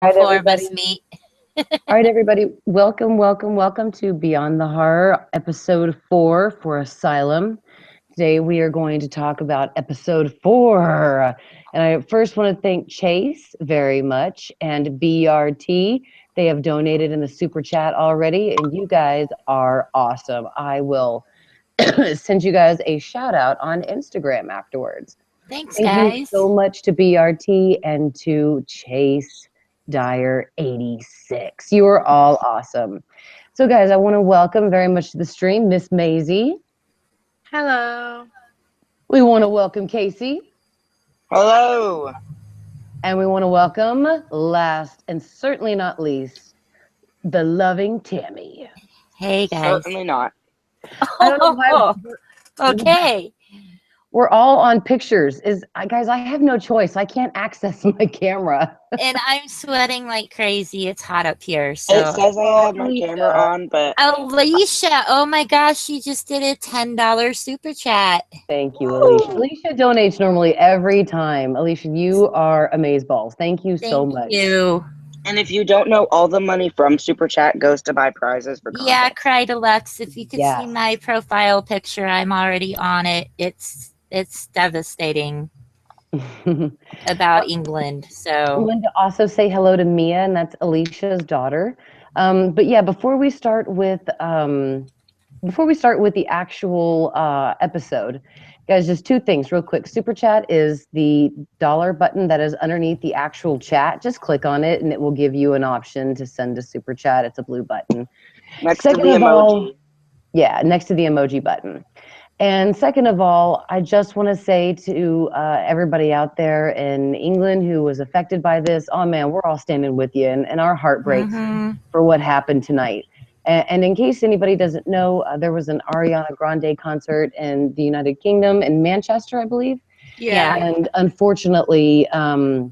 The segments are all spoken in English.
All right, Four of us everybody. meet. All right, everybody. Welcome, welcome, welcome to Beyond the Horror, episode 4 for Asylum. Today we are going to talk about episode 4. And I first want to thank Chase very much and BRT. They have donated in the super chat already, and you guys are awesome. I will send you guys a shout out on Instagram afterwards. Thanks, Thank you guys. so much to BRT and to Chase Dyer 86. You are all awesome. So, guys, I want to welcome very much to the stream Miss Maisie. Hello. We want to welcome Casey. Hello. And we want to welcome, last and certainly not least, the loving Tammy. Hey, guys. Certainly not. I don't know why. Okay. We're all on pictures. Guys, I have no choice. I can't access my camera. And I'm sweating like crazy. It's hot up here. It So, says I have my camera on, but Alicia, oh my gosh, she just did a $10 super chat. Thank you, Alicia. Alicia donates normally every time. Alicia, you are amazeballs. Thank you so Thank much. you. and if you don't know, all the money from Super Chat goes to buy prizes for Yeah, contests. Cry Deluxe. If you could Yes. see my profile picture, I'm already on it. It's devastating about England. I So, wanted to also say hello to Mia, and that's Alicia's daughter. But yeah, before we start with the actual episode, guys, just two things real quick. Super chat is the dollar button that is underneath the actual chat. Just click on it, and it will give you an option to send a super chat. It's a blue button. Next Second to the of emoji. all, yeah, next to the emoji button. And second of all, I just want to say to everybody out there in England who was affected by this, oh man, we're all standing with you, and our heart breaks for what happened tonight. And in case anybody doesn't know, there was an Ariana Grande concert in the United Kingdom, in Manchester, I believe. Yeah. And unfortunately, there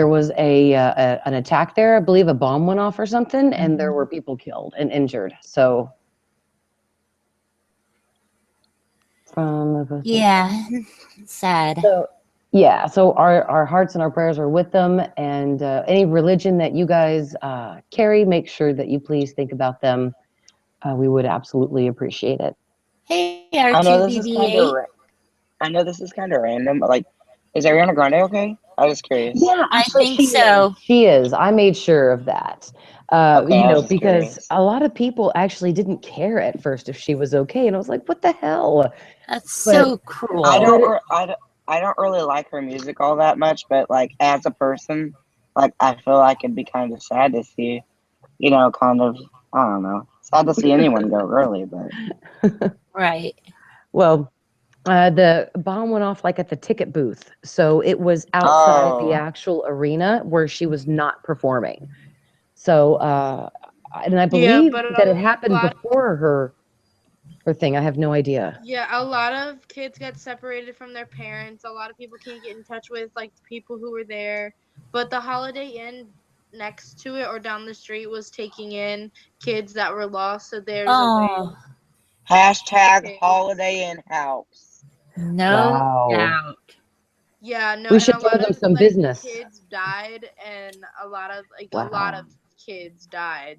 was an attack there. I believe a bomb went off or something, and there were people killed and injured. So yeah, sad. So, yeah, so our hearts and our prayers are with them, and any religion that you guys carry, make sure that you please think about them. We would absolutely appreciate it. Hey, I know this is kind R2BB8. of. I know this is kind of random, but like, is Ariana Grande okay? I was curious. Yeah, I actually, think so. She is. I made sure of that. Okay, I was just Because curious. a lot of people actually didn't care at first if she was okay, and I was like, "What the hell?" That's But so cruel. I don't really like her music all that much, but like as a person, like I feel like it'd be kind of sad to see, kind of I don't know, sad to see anyone go really, but Right. Well, the bomb went off like at the ticket booth, so it was outside the oh, actual arena where she was not performing. So, and I Yeah, believe but that it happened before her thing. I have no idea. a lot of kids get separated from their parents. A lot of people can't get in touch with like the people who were there. But the Holiday Inn next to it or down the street was taking in kids that were lost. So there's a way. Oh, hashtag Okay. Holiday Inn House. no Wow. doubt. Yeah, no, We and should a give lot them of some business. kids died, and a lot of Wow. kids died,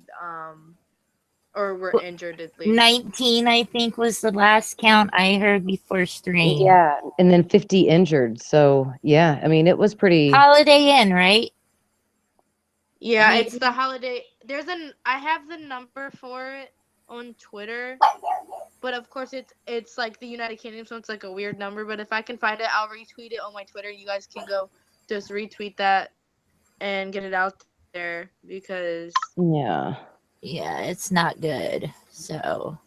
or were injured at least. 19, I think, was the last count I heard before stream. Yeah, and then 50 injured. So, yeah, I mean, it was pretty. Holiday Inn, right? Yeah, The- it's the Holiday. I have the number for it on Twitter, but of course it's like the United Kingdom, so it's like a weird number. But if I can find it, I'll retweet it on my Twitter. You guys can go just retweet that and get it out there because Yeah. Yeah, it's not good. So,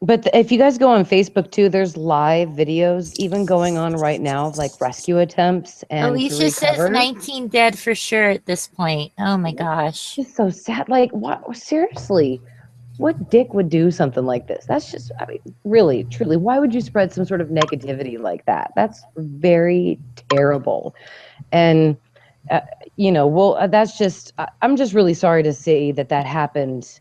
But if you guys go on Facebook too, there's live videos even going on right now of like rescue attempts and to Alicia says recover. 19 dead for sure at this point. Oh my gosh. It's just so sad. Like, what? Seriously, what dick would do something like this? That's just, I mean, really, truly, why would you spread some sort of negativity like that? That's very terrible. And, that's just, I'm just really sorry to see that happened,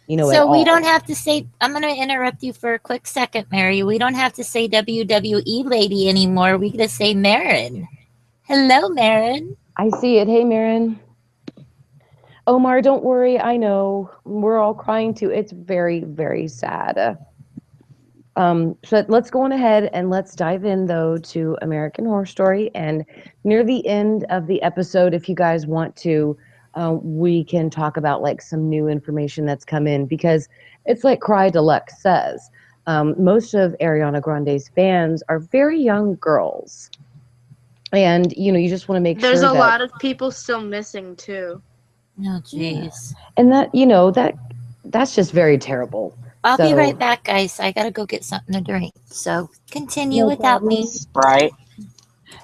at So we all. don't have to say, I'm going to interrupt you for a quick second, Mary. We don't have to say WWE lady anymore. We can just say Marin. Hello, Marin. I see it. Hey, Marin. Omar, don't worry. I know. We're all crying too. It's very, very sad. So let's go on ahead and let's dive in though to American Horror Story. And near the end of the episode, if you guys want to, we can talk about like some new information that's come in because it's like Cry Deluxe says. Most of Ariana Grande's fans are very young girls. And, you know, you just want to make There's sure a that. lot of people still missing too. Oh, jeez. And that, you know, that's just very terrible. I'll be So- right back, guys. I gotta go get something to drink. So continue No without problem. me. Right?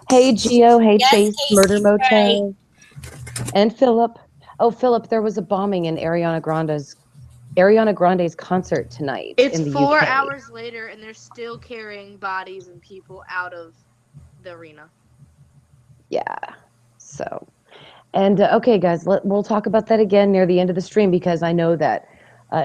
Hey, Gio. Hey, Yes, Chase. Casey, Murder right. Motel. And Philip. Oh, Philip, there was a bombing in Ariana Grande's concert tonight It's in the 4 UK. hours later, and they're still carrying bodies and people out of the arena. Yeah. So, and okay, guys, we'll talk about that again near the end of the stream because I know that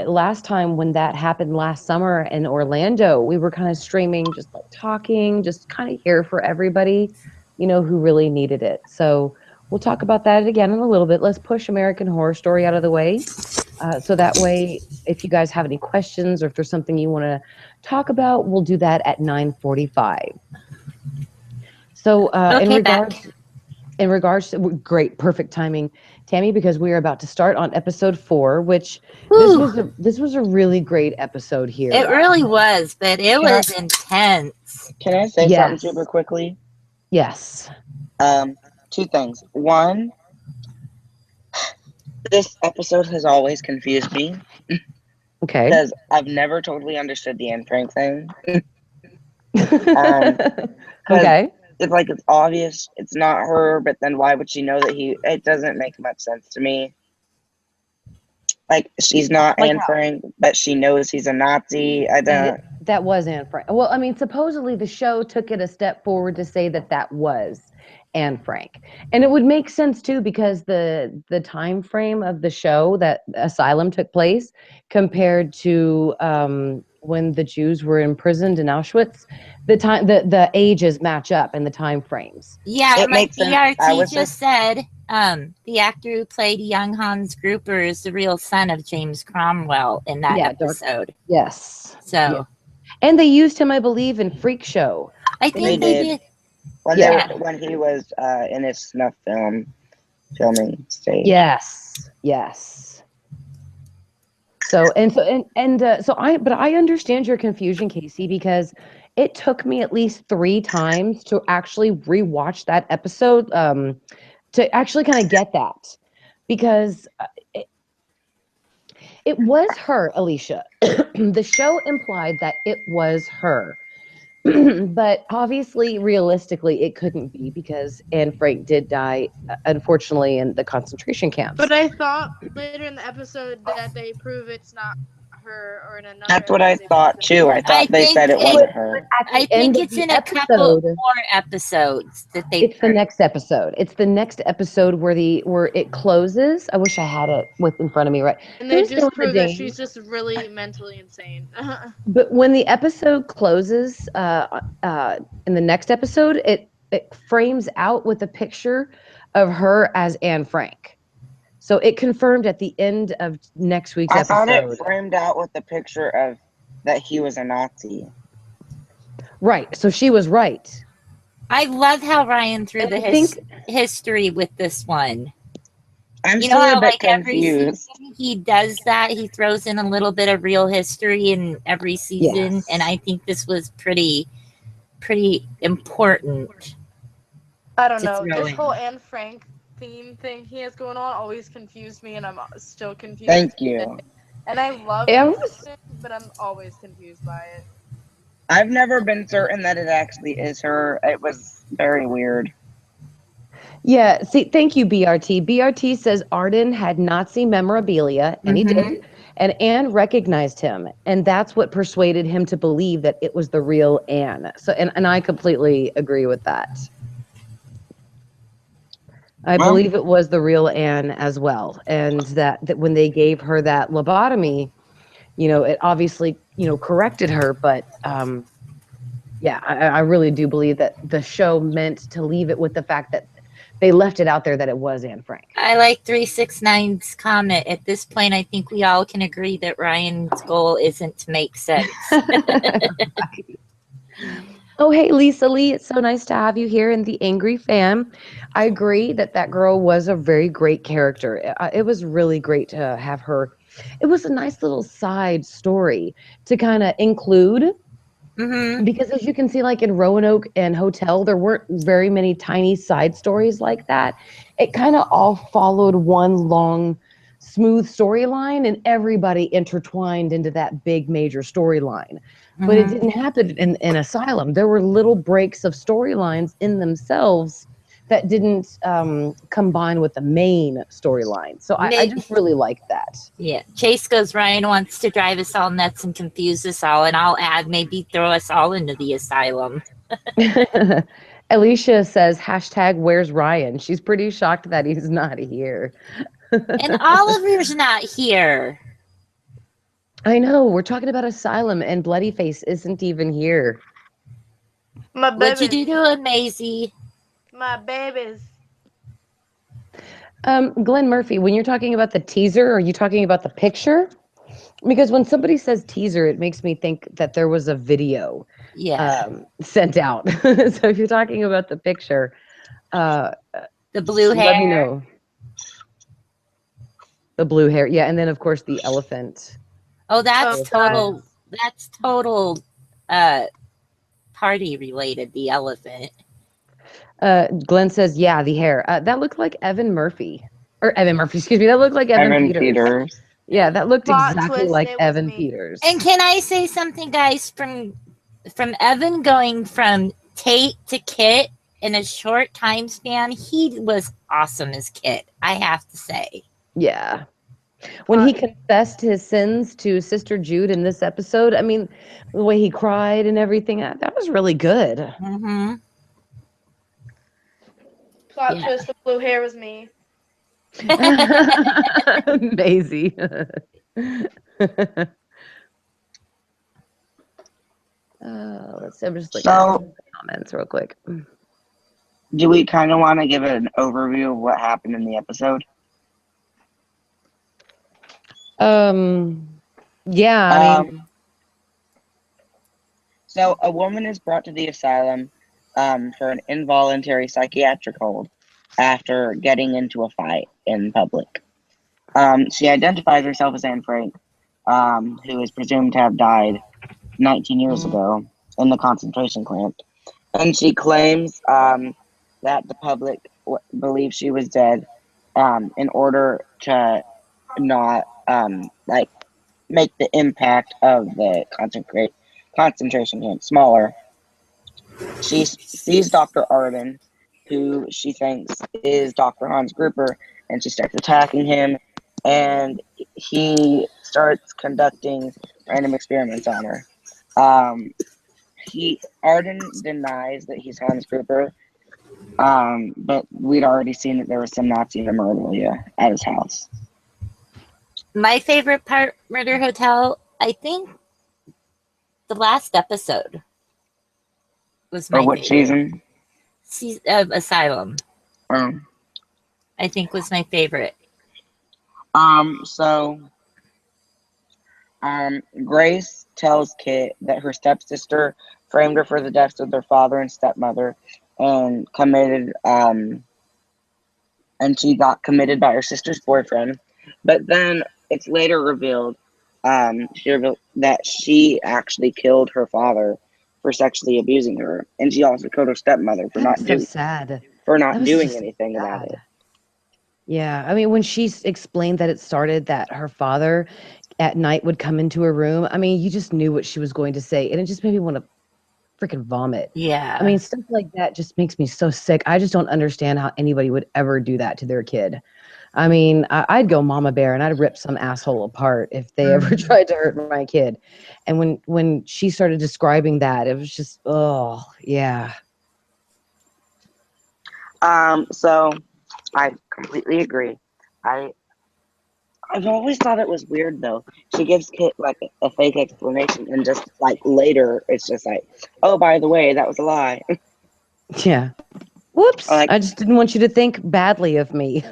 last time when that happened last summer in Orlando, we were kind of streaming, just like talking, just kind of here for everybody, you know, who really needed it. So we'll talk about that again in a little bit. Let's push American Horror Story out of the way. So that way, if you guys have any questions or if there's something you want to talk about, we'll do that at 9:45. So in regards to great, perfect timing, Tammy, because we are about to start on episode 4, which this was a really great episode here. It really was, but it was intense. Can I say Yes. something super quickly? Yes. 2 things. One, this episode has always confused me Okay. because I've never totally understood the Anne Frank thing. Okay. It's like it's obvious it's not her, but then why would she know that it doesn't make much sense to me. Like she's not Like Anne how? Frank, but she knows he's a Nazi. I don't. That was Anne Frank. Well, I mean, supposedly the show took it a step forward to say that was Anne Frank, and it would make sense too because the time frame of the show that Asylum took place compared to when the Jews were imprisoned in Auschwitz, the ages match up and the time frames. Yeah, It and like makes sense. BRT just said, the actor who played young Hans Gruber is the real son of James Cromwell in that episode. Yes. So, Yeah. And they used him, I believe, in Freak Show. I think they did. When he was in his snuff filming stage. Yes. So I understand your confusion, Casey, because it took me at least 3 times to actually rewatch that episode to actually kind of get that, because it was her, Alicia. The show implied that it was her. But obviously, realistically, it couldn't be because Anne Frank did die, unfortunately, in the concentration camps. But I thought later in the episode that they prove it's not her, or in another. That's what I thought too. I thought they said it wasn't her. I think it's in a couple more episodes that they. It's the next episode. It's the next episode where it closes. I wish I had it in front of me, right? And they just prove that she's just really mentally insane. But when the episode closes, in the next episode, it frames out with a picture of her as Anne Frank. So it confirmed at the end of next week's episode. I thought it framed out with the picture of that he was a Nazi. Right. So she was right. I love how Ryan threw the history with this one. I'm still a bit confused. Every season he does that. He throws in a little bit of real history in every season, Yes. and I think this was pretty important. I don't know. This whole Anne Frank theme thing he has going on always confused me, and I'm still confused. Thank you. And I love it, but I'm always confused by it. I've never been certain that it actually is her. It was very weird. Yeah. See, thank you, BRT. BRT says Arden had Nazi memorabilia, and he did. And Anne recognized him, and that's what persuaded him to believe that it was the real Anne. So, and I completely agree with that. I believe it was the real Anne as well, and that when they gave her that lobotomy, it obviously corrected her, but yeah, I really do believe that the show meant to leave it with the fact that they left it out there that it was Anne Frank. I like 369's comment. At this point, I think we all can agree that Ryan's goal isn't to make sense. Oh, hey, Lisa Lee. It's so nice to have you here in the Angry Fam. I agree that that girl was a very great character. It was really great to have her. It was a nice little side story to kind of include Mm-hmm. because, as you can see, like in Roanoke and Hotel, there weren't very many tiny side stories like that. It kind of all followed one long, smooth storyline, and everybody intertwined into that big major storyline. But it Mm-hmm. didn't happen in Asylum. There were little breaks of storylines in themselves that didn't combine with the main storyline. So I Maybe, just really like that. yeah. Chase goes, Ryan wants to drive us all nuts and confuse us all, and I'll add maybe throw us all into the asylum. Alicia says, hashtag where's Ryan? She's pretty shocked that he's not here. And Oliver's not here. I know. We're talking about Asylum, and Bloodyface isn't even here. My What'd you babies. do to him, Maisie? My babies. Glenn Murphy, when you're talking about the teaser, are you talking about the picture? Because when somebody says teaser, it makes me think that there was a video Yeah. sent out. So if you're talking about the picture, The blue hair. let me know. The blue hair. Yeah, and then, of course, the elephant. Oh, that's Oh, total. That's total. Party related. The elephant. Glenn says, yeah, the hair. That looked like Evan Murphy. Or Evan Murphy, excuse me. That looked like Evan Peters. Yeah, that looked Plot exactly twist, like it was Evan me. Peters. And can I say something, guys? From Evan going from Tate to Kit in a short time span, he was awesome as Kit. I have to say. Yeah. When he confessed his sins to Sister Jude in this episode, I mean, the way he cried and everything, that was really good. Mm-hmm. Plot Yeah. twist, the blue hair was me. Maisie. Let's see, I'm just looking at the comments real quick. Do we kind of want to give an overview of what happened in the episode? Yeah, I mean, So a woman is brought to the asylum for an involuntary psychiatric hold after getting into a fight in public. She identifies herself as Anne Frank, who is presumed to have died 19 years ago in the concentration camp. And she claims that the public believes she was dead in order to not make the impact of the concentration camp smaller. She sees Dr. Arden, who she thinks is Dr. Hans Gruber, and she starts attacking him, and he starts conducting random experiments on her. Arden denies that he's Hans Gruber, but we'd already seen that there was some Nazi memorabilia at his house. My favorite part, Murder Hotel, I think the last episode was my Or what favorite. season? Asylum, I think was my favorite. Grace tells Kit that her stepsister framed her for the deaths of their father and stepmother and she got committed by her sister's boyfriend. But then it's later revealed, that she actually killed her father for sexually abusing her, and she also killed her stepmother for not doing anything about it. Yeah, I mean, when she explained that it started that her father at night would come into her room, I mean, you just knew what she was going to say, and it just made me want to freaking vomit. Yeah. I mean, stuff like that just makes me so sick. I just don't understand how anybody would ever do that to their kid. I mean, I'd go mama bear and I'd rip some asshole apart if they ever tried to hurt my kid. And when she started describing that, it was just, oh, yeah. So I completely agree. I've always thought it was weird though. She gives Kit like a fake explanation, and just like later, it's just like, oh, by the way, that was a lie. Yeah. Whoops! Like, I just didn't want you to think badly of me.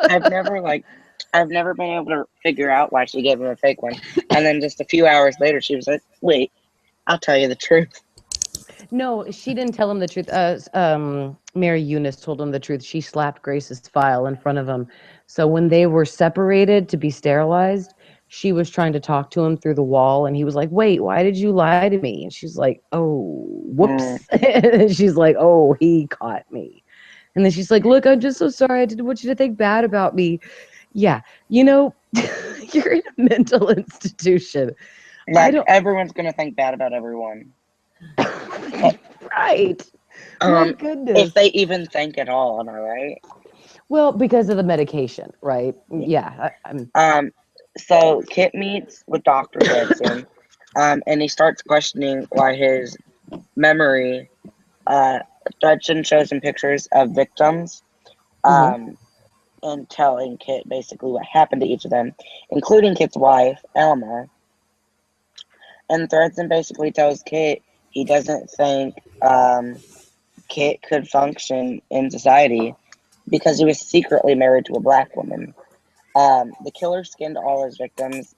I've never been able to figure out why she gave him a fake one. And then just a few hours later, she was like, "Wait, I'll tell you the truth." No, she didn't tell him the truth. Mary Eunice told him the truth. She slapped Grace's file in front of him. So when they were separated to be sterilized, she was trying to talk to him through the wall, and he was like, "Wait, why did you lie to me?" And she's like, "Oh, Mm. whoops." And she's like, "Oh, he caught me." And then she's like, "Look, I'm just so sorry. I didn't want you to think bad about me." Yeah, you know, you're in a mental institution. I Like, don't. everyone's gonna think bad about everyone. Right. My If goodness. they even think at all, am I right? Well, because of the medication, right? Yeah. Yeah, I'm So Kit meets with Dr. Thredson, and he starts questioning why his memory, Thredson shows him pictures of victims, mhm. and telling Kit basically what happened to each of them, including Kit's wife, Elma. And Thredson basically tells Kit he doesn't think Kit could function in society because he was secretly married to a black woman. The killer skinned all his victims,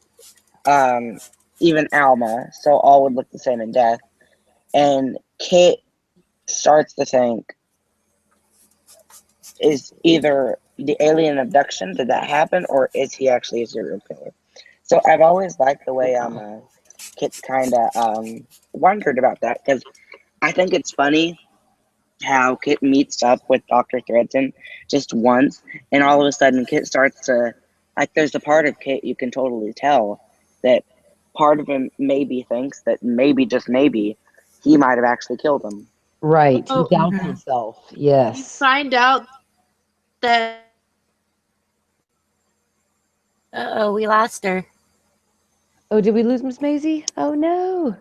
um, even Alma, so all would look the same in death. And Kit starts to think, is either the alien abduction, did that happen, or is he actually a serial killer? So I've always liked the way Kit's kind of wondered about that, because I think it's funny how Kit meets up with Dr. Thredson just once, and all of a sudden Kit starts to, like, there's a part of Kit you can totally tell that part of him maybe thinks that maybe, just maybe, he might have actually killed him. Right. He Oh, doubts Mhm. himself. you Yes. find out that Uh-oh, we lost her. Oh, did we lose Miss Maisie? Oh no.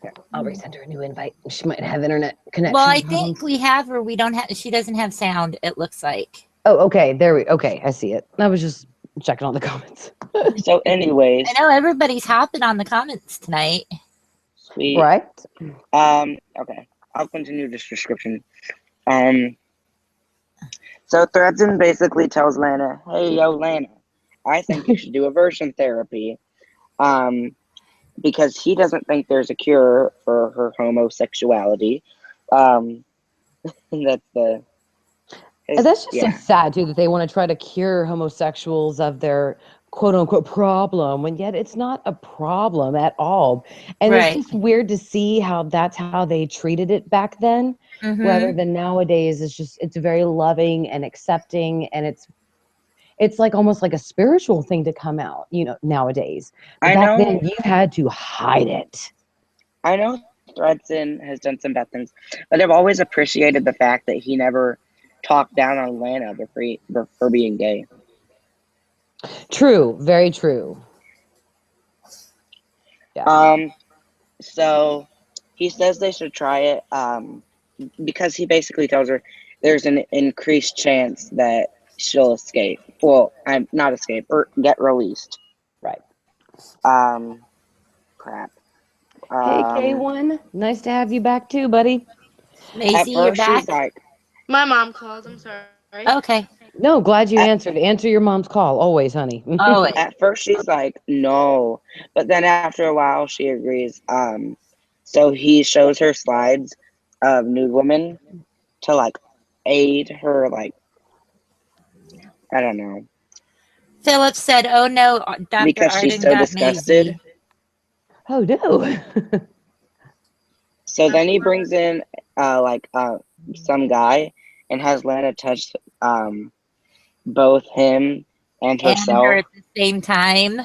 Here, I'll resend her a new invite. She might have internet Well, connection I think problems. we have her. We don't have. She doesn't have sound. It looks like. Oh, okay. Okay, I see it. I was just checking on the comments. So, anyways, I know everybody's hopping on the comments tonight. sweet. Right? Okay, I'll continue this description. Um, so Thredson basically tells Lana, "Hey, yo, Lana, I think you should do aversion therapy." Um, because he doesn't think there's a cure for her homosexuality. Um, that's And that's just so yeah. sad too that they want to try to cure homosexuals of their quote unquote problem when yet it's not a problem at all. And it's Right. just weird to see how that's how they treated it back then rather Mm-hmm. than nowadays. It's very loving and accepting, and it's like almost like a spiritual thing to come out, nowadays. But I back then know, you had to hide it. I know Thredson has done some bad things, but I've always appreciated the fact that he never talked down on Lana for being gay. True, very true. Yeah. So he says they should try it, because he basically tells her there's an increased chance that she'll escape. Well, I'm not escape or get released. Right. Um, Crap. Hey Um, K1, nice to have you back too, buddy. at Macy, you're first she's back. like, my mom called. I'm sorry. Okay. No, glad you at, answered. Answer your mom's call always, honey. Oh, wait. at first she's like, no, but then after a while she agrees. So he shows her slides of nude women to like aid her, like, I don't know, Philip said, "Oh no, Dr. because she's Arden so got disgusted. Maisie." Oh no. So then he brings in some guy and has Lana touch both him and And her herself, at the same time.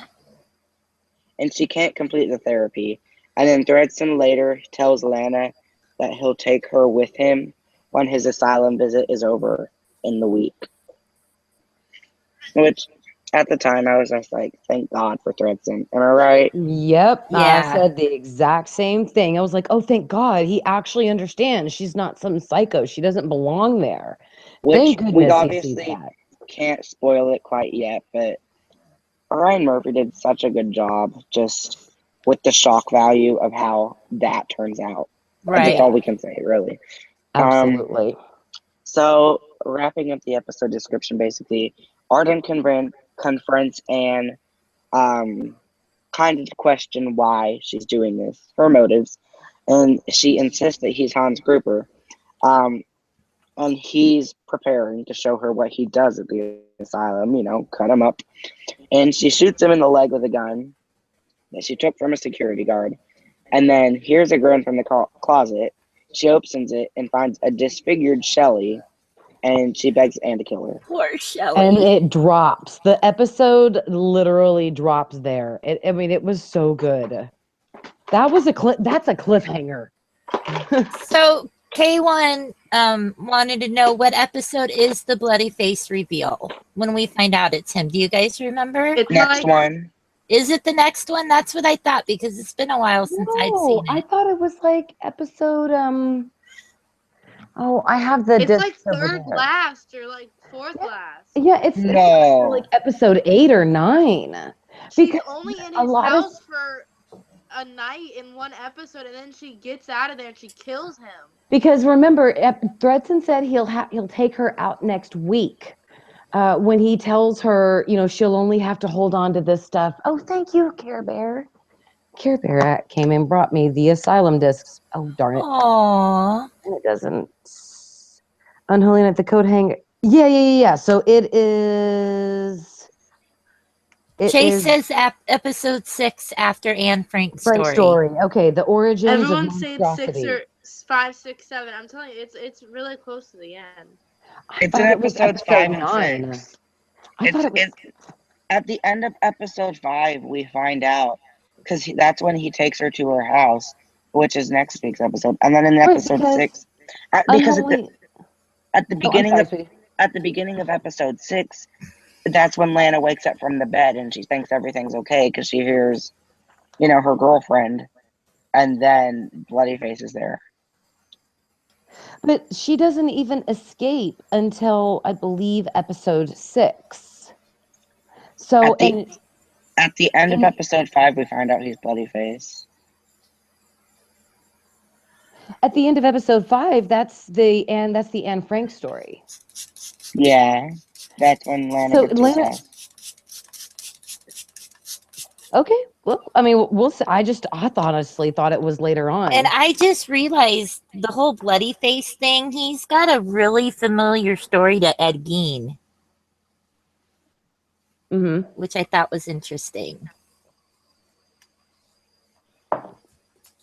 and she can't complete the therapy. And then Thredson later tells Lana that he'll take her with him when his asylum visit is over in the week. Which, at the time, I was just like, thank God for Thredson. Am I right? Yep, I Yeah. said the exact same thing. I was like, "Oh, thank God, he actually understands. She's not some psycho. She doesn't belong there." Which Thank we goodness he sees obviously that. can't spoil it quite yet, but Ryan Murphy did such a good job just with the shock value of how that turns out. That's Right. all we can say, really. Absolutely. So, wrapping up the episode description, basically, Arden confronts Anne, kind of question why she's doing this, her motives, and she insists that he's Hans Gruber, and he's preparing to show her what he does at the asylum, cut him up, and she shoots him in the leg with a gun that she took from a security guard, and then hears a groan from the closet. She opens it and finds a disfigured Shelley, and she begs Anne to kill her. Poor Shelley. And it drops. The episode literally drops there. It was so good. That was that's a cliffhanger. So K1 wanted to know what episode is the bloody face reveal when we find out it's him. Do you guys remember? It's Next one. Is it the next one? That's what I thought, because it's been a while since I'd seen it. I thought it was like episode oh, I have the It's disc like over third there. last or like fourth last. Yeah, it's No. like episode 8 or 9. She's Because only in a his lot of- house for a night in one episode, and then she gets out of there and she kills him. Because remember, Thredson said he'll take her out next week. When he tells her, she'll only have to hold on to this stuff. Oh, thank you, Care Bear. Care Bear came and brought me the Asylum discs. Oh, darn it. Aww. And it doesn't. Unholy Night, the coat hanger. Yeah. So it is. Chase says episode 6 after Anne Frank's Frank's story. Okay, the origins Everyone's of saying monstrosity. 6 or 5, 6, 7. I'm telling you, it's really close to the end. It's in episodes 5 and 6. I thought it was. At the end of episode 5, we find out, because that's when he takes her to her house, which is next week's episode. And then in episode 6, because at the beginning of episode 6, that's when Lana wakes up from the bed and she thinks everything's okay because she hears, her girlfriend, and then Bloody Face is there. But she doesn't even escape until, I believe, episode 6. So at the end of episode 5, we find out he's Bloody Face. At the end of episode 5, that's the Anne Frank story. Yeah, that's when Lana gets her house. Okay, well, we'll see. I honestly thought it was later on. And I just realized the whole bloody face thing, he's got a really familiar story to Ed Gein. Mm-hmm. Which I thought was interesting.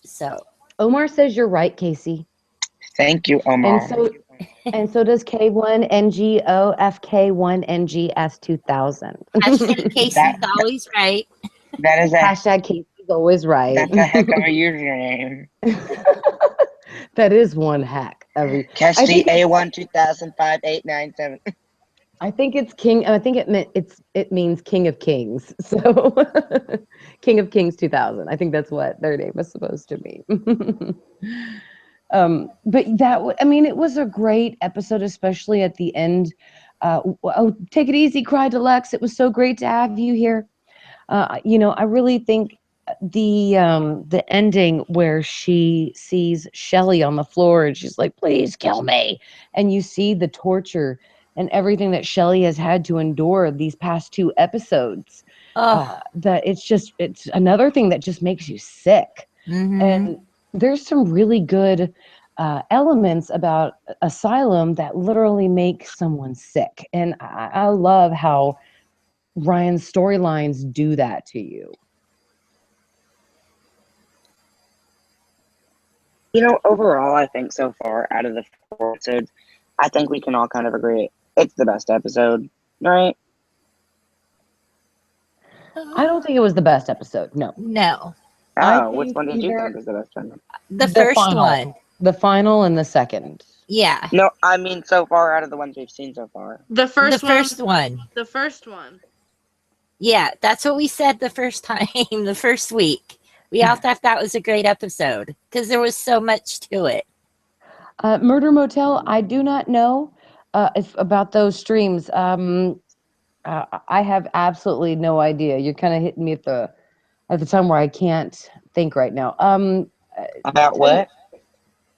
So Omar says you're right, Casey. Thank you, Omar. And so does K1NGOFK1NGS2000. hashtag Casey's always right. That is hashtag Casey's always right. That's a heck of a username. That is one heck. Casey A1 2005-897. I think it's King. I think it means King of Kings. So King of Kings 2000. I think that's what their name is supposed to mean. But it was a great episode, especially at the end. Take it easy, Cry Deluxe. It was so great to have you here. I really think the ending where she sees Shelley on the floor and she's like, "Please kill me," and you see the torture and everything that Shelley has had to endure these past 2 episodes. That it's another thing that just makes you sick. Mm-hmm. And there's some really good elements about Asylum that literally make someone sick. And I love how Ryan's storylines do that to you. Overall, I think so far out of the 4 episodes, I think we can all kind of agree it's the best episode, right? I don't think it was the best episode. No. Which one did you think was the best one? The first one. The final and the second. Yeah. No, I mean so far out of the ones we've seen so far. The first one. The first one. Yeah, that's what we said the first time, the first week. We all thought that was a great episode because there was so much to it. Murder Motel, I do not know about those streams. I have absolutely no idea. You're kind of hitting me at the time where I can't think right now. About what?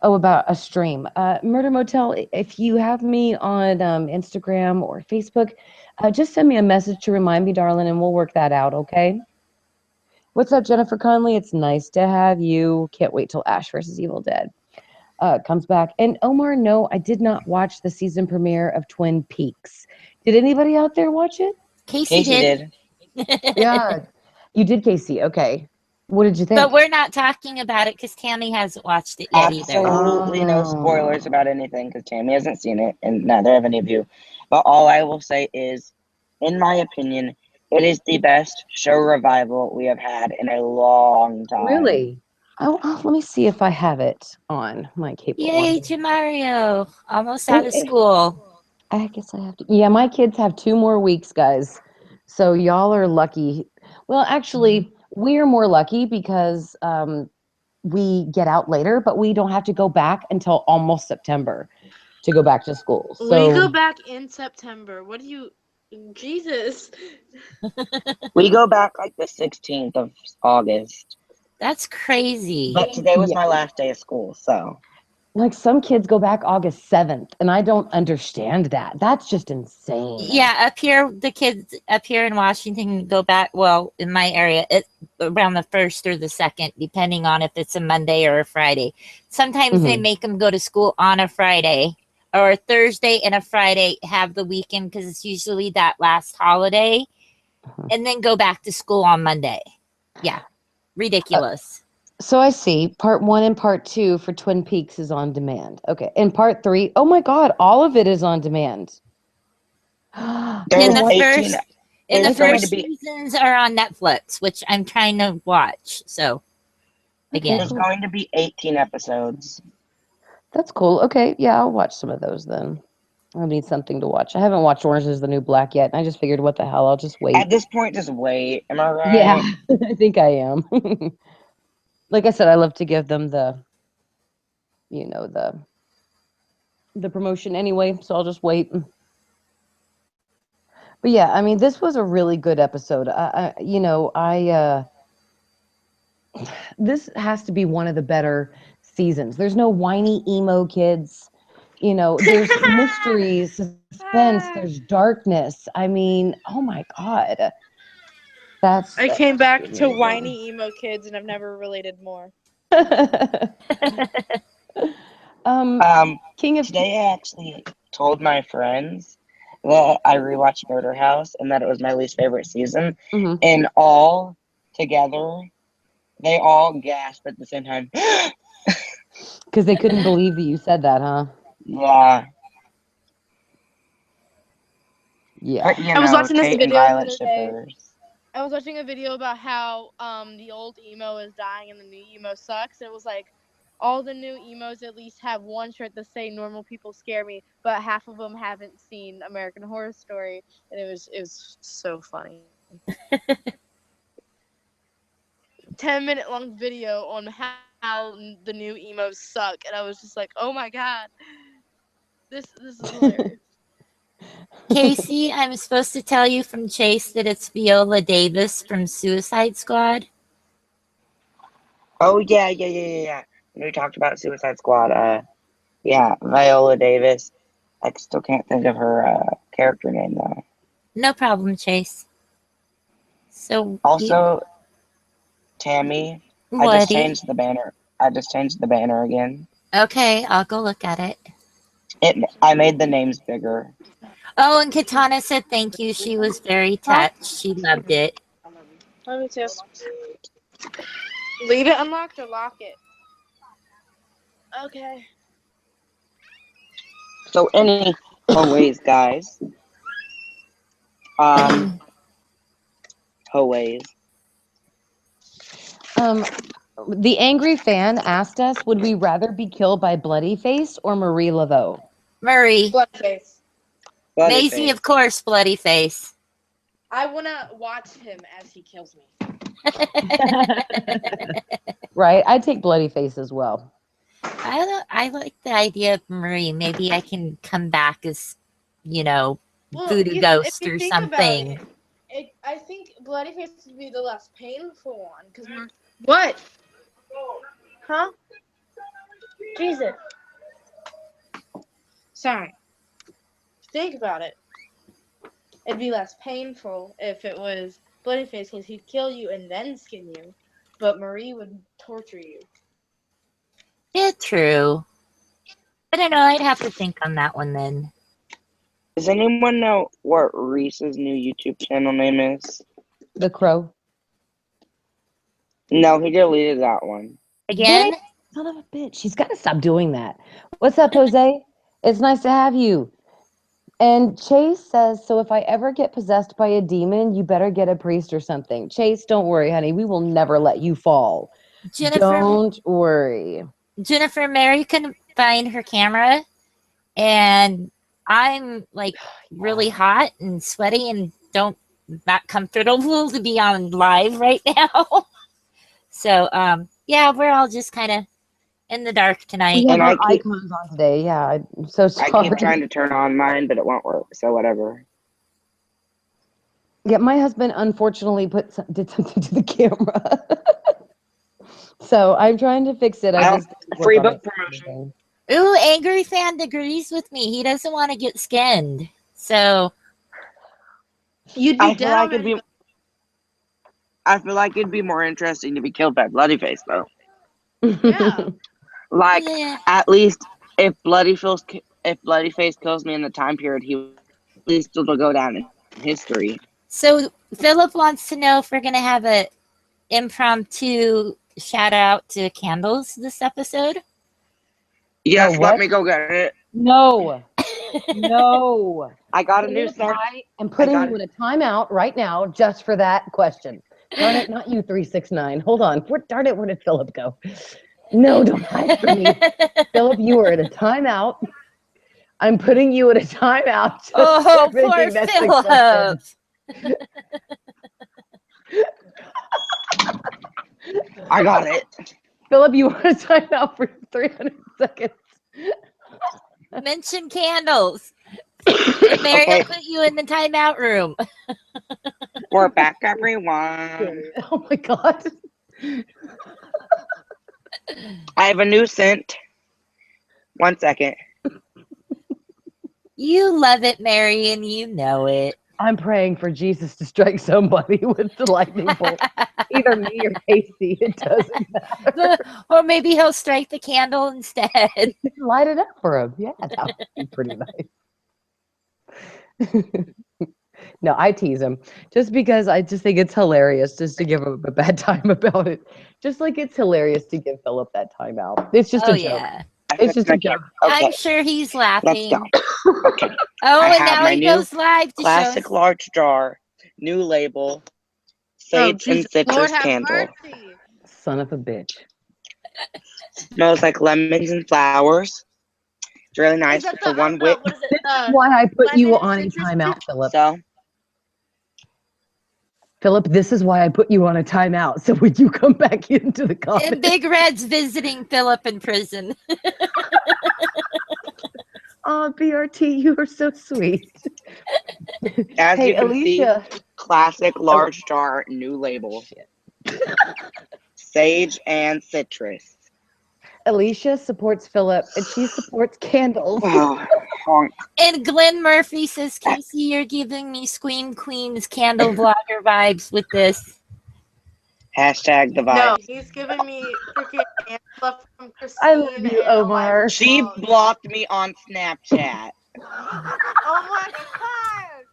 Oh, about a stream. Murder Motel, if you have me on Instagram or Facebook, just send me a message to remind me, darling, and we'll work that out, okay? What's up, Jennifer Conley? It's nice to have you. Can't wait till Ash versus Evil Dead comes back. And Omar, no, I did not watch the season premiere of Twin Peaks. Did anybody out there watch it? Casey Casey did. did. Yeah. You did, Casey. Okay. What did you think? But we're not talking about it because Tammy hasn't watched it yet either. Absolutely no spoilers about anything because Tammy hasn't seen it, and neither have any of you. But all I will say is, in my opinion, it is the best show revival we have had in a long time. Really? Oh, let me see if I have it on my cable. Yay to Mario. Almost out of school. I guess I have to. Yeah, my kids have 2 more weeks, guys. So y'all are lucky. Well, actually, we're more lucky because we get out later, but we don't have to go back until almost September to go back to school. So We go back in September. What do you, Jesus? We go back like the 16th of August. That's crazy. But today was Yeah. my last day of school, so. Like some kids go back August 7th, and I don't understand that. That's just insane. Yeah, up here, the kids up here in Washington go back, well, in my area, around the 1st or the 2nd, depending on if it's a Monday or a Friday. Sometimes they make them go to school on a Friday or a Thursday and a Friday, have the weekend because it's usually that last holiday, and then go back to school on Monday. Yeah, ridiculous. So I see part 1 and part 2 for Twin Peaks is on demand. Okay. And part 3, oh my God, all of it is on demand. In the 18 first, in the there's going first to be seasons are on Netflix, which I'm trying to watch. So, again, there's going to be 18 episodes. That's cool. Okay. Yeah, I'll watch some of those then. I need something to watch. I haven't watched Orange is the New Black yet. And I just figured, what the hell? I'll just wait. At this point, just wait. Am I right? Yeah, I think I am. Like I said, I love to give them the, you know, the promotion anyway. So I'll just wait. But yeah, I mean, this was a really good episode. This has to be one of the better seasons. There's no whiny emo kids. You know, there's mystery, suspense, there's darkness. I mean, oh my God. I came back to whiny emo kids, and I've never related more. King of Today I actually told my friends that I rewatched Murder House and that it was my least favorite season. Mhm. And all together, they all gasped at the same time. Because they couldn't believe that you said that, huh? Yeah. Yeah. But, you I was know, watching this Tate and video the Violet other day. shippers. I was watching a video about how the old emo is dying and the new emo sucks. It was like all the new emos at least have one shirt that say "Normal people scare me," but half of them haven't seen American Horror Story, and it was so funny. 10-minute long video on how the new emos suck, and I was just like, oh my God, this is hilarious. Casey, I'm supposed to tell you from Chase that it's Viola Davis from Suicide Squad. Oh, yeah. When we talked about Suicide Squad, yeah, Viola Davis. I still can't think of her character name, though. No problem, Chase. So Also, Tammy, I just changed the banner. I just changed the banner again. Okay, I'll go look at it. I made the names bigger. Oh, and Katana said thank you. She was very touched. She loved it. Let me too. Leave it unlocked or lock it? Okay. So anyways, guys. Always. The angry fan asked us, would we rather be killed by Bloody Face or Marie Laveau? Murray. Bloody Face. Maisie, of course, Bloody Face. I want to watch him as he kills me. Right? I'd take Bloody Face as well. I like the idea of Marie. Maybe I can come back as, voodoo ghost or something. I think Bloody Face would be the less painful one. What? Huh? Jesus. Sorry. Think about it. It'd be less painful if it was Bloodyface because he'd kill you and then skin you. But Marie would torture you. Yeah, true. I don't know. I'd have to think on that one then. Does anyone know what Reese's new YouTube channel name is? The Crow. No, he deleted that one. Again? Son of a bitch. She's got to stop doing that. What's up, Jose? It's nice to have you. And Chase says, so if I ever get possessed by a demon, you better get a priest or something. Chase, don't worry, honey. We will never let you fall. Don't worry. Jennifer, Mary couldn't find her camera, and I'm like really hot and sweaty and not comfortable to be on live right now. So yeah, we're all just kind of in the dark tonight. We have And our I keep- icons on today. Yeah, I'm so sorry. I keep trying to turn on mine, but it won't work. So whatever. Yeah, my husband unfortunately did something to the camera. So I'm trying to fix it. Free book promotion. Ooh, Angry Fan agrees with me. He doesn't want to get skinned. So You'd be I dead feel like already. it'd be more interesting to be killed by Bloodyface though. Yeah. Like yeah. at least if Bloodyface kills me in the time period, he at least it'll go down in history. So Philip wants to know if we're gonna have a impromptu shout out to candles this episode. Yes, No, let what? me go get it. No. No. I got a new Philip, scent. I am putting got you in a timeout right now just for that question. Darn it, not you, 369. Hold on. Darn it, where did Philip go? No, don't hide from me. Philip, you are at a timeout. I'm putting you at a timeout. Just Oh, for poor everything that's Philip. accepted. I got it. Philip, you want to time out for 300 seconds? Mention candles. And Mary will Okay. put you in the timeout room. We're back, everyone. Oh my God. I have a new scent. 1 second. You love it, Mary, and you know it. I'm praying for Jesus to strike somebody with the lightning bolt. Either me or Casey. It doesn't matter. Or maybe he'll strike the candle instead. Light it up for him. Yeah, that would be pretty nice. No, I tease him just because I just think it's hilarious just to give him a bad time about it. Just like it's hilarious to give Philip that time out. It's just a joke. Yeah. It's just a joke. Okay, I'm sure he's let's laughing. go. Okay. Oh, I and have now my he new goes live to show Classic us. large jar, new label, sage and Jesus. citrus Lord have candle. mercy. Son of a bitch. Smells like lemons and flowers. It's really nice. Is that For one the, wick. what is it? Why I put you lemon on a citrus timeout, Philip. So Philip, this is why I put you on a timeout. So when you come back into the And comments, Big Red's visiting Philip in prison. oh, BRT, you are so sweet. as Hey, you can Alicia. see, classic large jar, new label. Sage and citrus. Alicia supports Philip, and she supports candles. Oh, honk. And Glenn Murphy says, Casey, you're giving me Scream Queens candle vlogger vibes with this. Hashtag the vibe. No, he's giving me freaking Angela from Christine. I love you, and Omar. Eliza She Vlog. blocked me on Snapchat. Oh my God!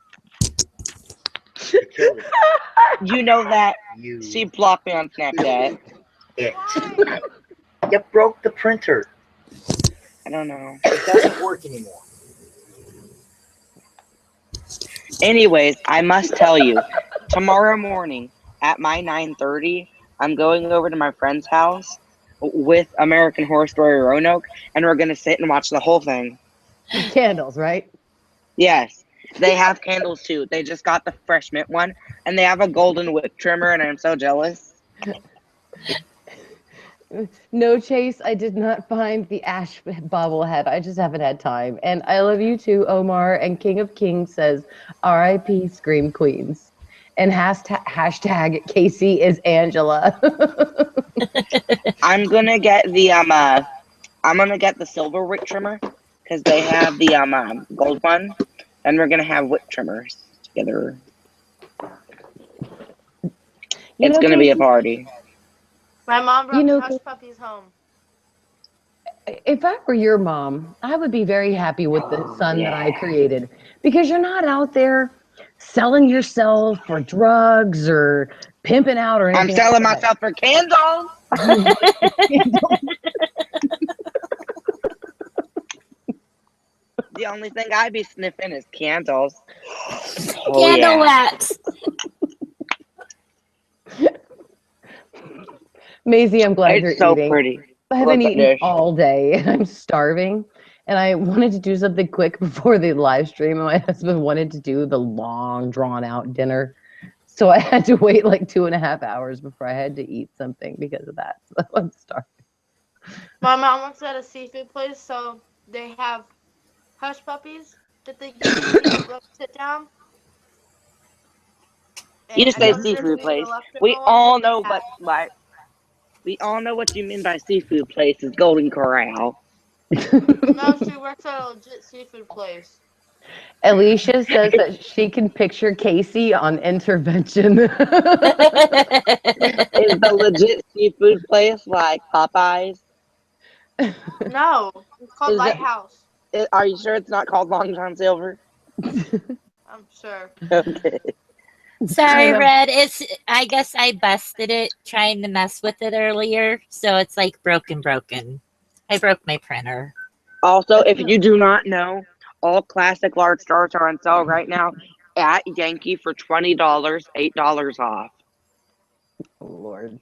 You know that? You She blocked me on Snapchat. it. Why? You broke the printer. I don't know. It doesn't work anymore. Anyways, I must tell you, tomorrow morning at my 9:30, I'm going over to my friend's house with American Horror Story Roanoke, and we're gonna sit and watch the whole thing. Candles, right? Yes, they have candles too. They just got the fresh mint one, and they have a golden wick trimmer, and I'm so jealous. No, Chase, I did not find the ash bobblehead. I just haven't had time. And I love you too, Omar. And King of Kings says, R.I.P. Scream Queens. And hashtag Casey is Angela. I'm gonna get the I'm gonna get the silver wick trimmer because they have the gold one, and we're gonna have wick trimmers together. It's gonna be a party. My mom brought me hush puppies home. If I were your mom, I would be very happy with the son that I created, because you're not out there selling yourself for drugs or pimping out or anything. I'm selling myself for candles. The only thing I be sniffing is candles. Candle wax. Maisie, I'm glad you're It's so eating. pretty. I haven't eaten all day and I'm starving. And I wanted to do something quick before the live stream. And my husband wanted to do the long, drawn out dinner. So I had to wait like 2.5 hours before I had to eat something because of that. So I'm starving. My mom works at a seafood place, so they have hush puppies that they give you to sit down. You just say seafood place. We all know what you mean by seafood place is Golden Corral. No, she works at a legit seafood place. Alicia says that she can picture Casey on Intervention. Is the legit seafood place like Popeyes? No, it's called Lighthouse. Are you sure it's not called Long John Silver? I'm sure. Okay. Sorry, Red. I guess I busted it trying to mess with it earlier, so it's like broken. I broke my printer. Also, if you do not know, all classic large stars are on sale right now at Yankee for $20, $8 off. Oh, Lord.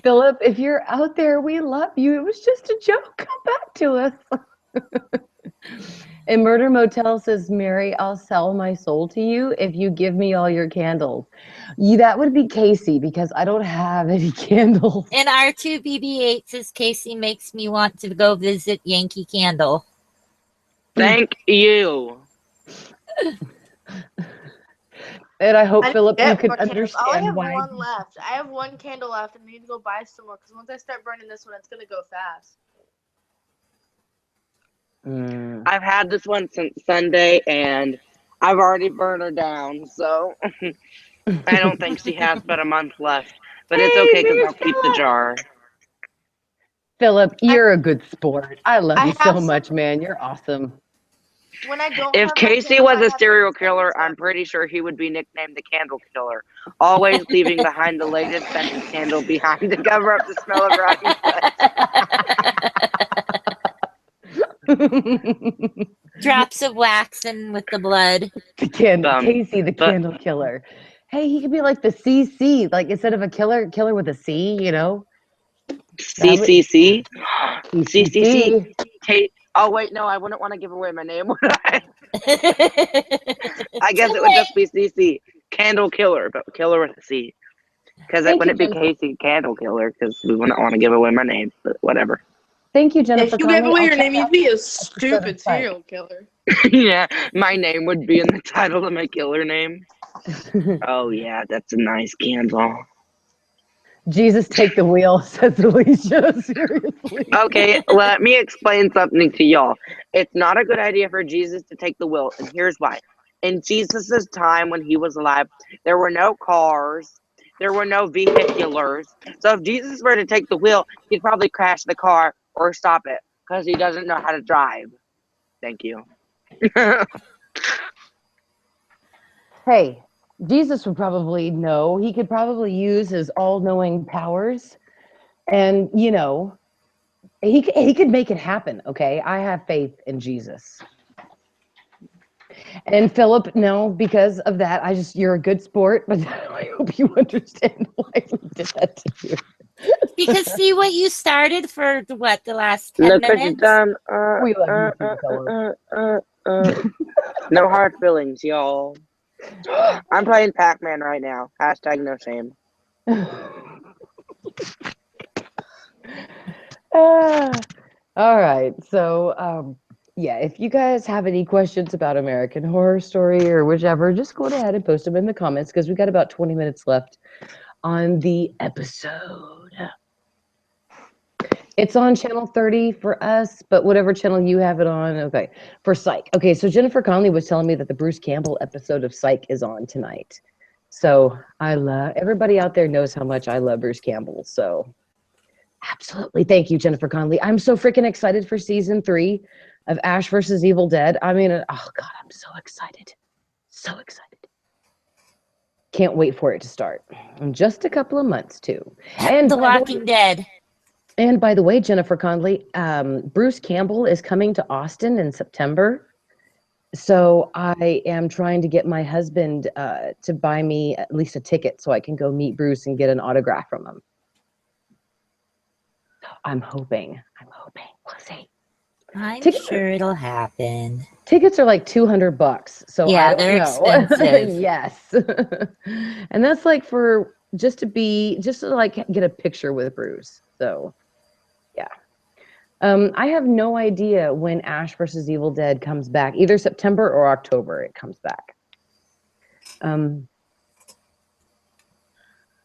Philip, if you're out there, we love you. It was just a joke. Come back to us. And Murder Motel says, Mary, I'll sell my soul to you if you give me all your candles. That would be Casey, because I don't have any candles. And R2BB8 says, Casey makes me want to go visit Yankee Candle. Thank you. And I hope, Philip, you can understand I have why. one left. I have one candle left, and I need to go buy some more, because once I start burning this one, it's going to go fast. I've had this one since Sunday, and I've already burned her down, so I don't think she has but a month left. But it's okay, because I'll keep the jar. Philip, you're a good sport. I love you so much, man. You're awesome. When I don't If Casey was a serial killer, I'm pretty sure he would be nicknamed the Candle Killer, always leaving behind the latest scented candle behind to cover up the smell of rotten flesh. Drops of wax in with the blood. The candle, Casey, the candle killer. Hey, he could be like the CC, like instead of a killer with a C, you know? CCC? CCC? Oh, wait, no, I wouldn't want to give away my name, would I? I guess it would just be CC. Candle Killer, but killer with a C. Because it wouldn't be Casey Candle Killer, because we wouldn't want to give away my name, but whatever. Thank you, Jennifer. If you gave away your name, you'd be a stupid serial killer. Yeah, my name would be in the title of my killer name. Oh, yeah, that's a nice candle. Jesus, take the wheel, says Alicia. Seriously. Okay, let me explain something to y'all. It's not a good idea for Jesus to take the wheel, and here's why. In Jesus' time when he was alive, there were no cars, there were no vehiculars. So if Jesus were to take the wheel, he'd probably crash the car or stop it because he doesn't know how to drive. Thank you. Hey, Jesus would probably know. He could probably use his all-knowing powers, and he could make it happen. Okay, I have faith in Jesus. And Philip, no, because of that, you're a good sport, but I hope you understand why we did that to you. Because see what you started for the last 10 minutes? We love you, Philip. No hard feelings, y'all. I'm playing Pac-Man right now. Hashtag no shame. All right. So, yeah, if you guys have any questions about American Horror Story or whichever, just go ahead and post them in the comments because we got about 20 minutes left on the episode. It's on channel 30 for us, but whatever channel you have it on, okay. For Psych. Okay, so Jennifer Connelly was telling me that the Bruce Campbell episode of Psych is on tonight. So everybody out there knows how much I love Bruce Campbell. So absolutely. Thank you, Jennifer Connelly. I'm so freaking excited for season 3 of Ash versus Evil Dead. I mean, oh God, I'm so excited. So excited. Can't wait for it to start in just a couple of months too. And The Walking Dead. And by the way, Jennifer Connelly, Bruce Campbell is coming to Austin in September. So I am trying to get my husband to buy me at least a ticket so I can go meet Bruce and get an autograph from him. I'm hoping. We'll see. I'm sure it'll happen. Tickets are like $200, so yeah, I don't they're know. expensive. Yes, and that's like for just to like get a picture with Bruce. So, yeah. I have no idea when Ash versus Evil Dead comes back. Either September or October it comes back.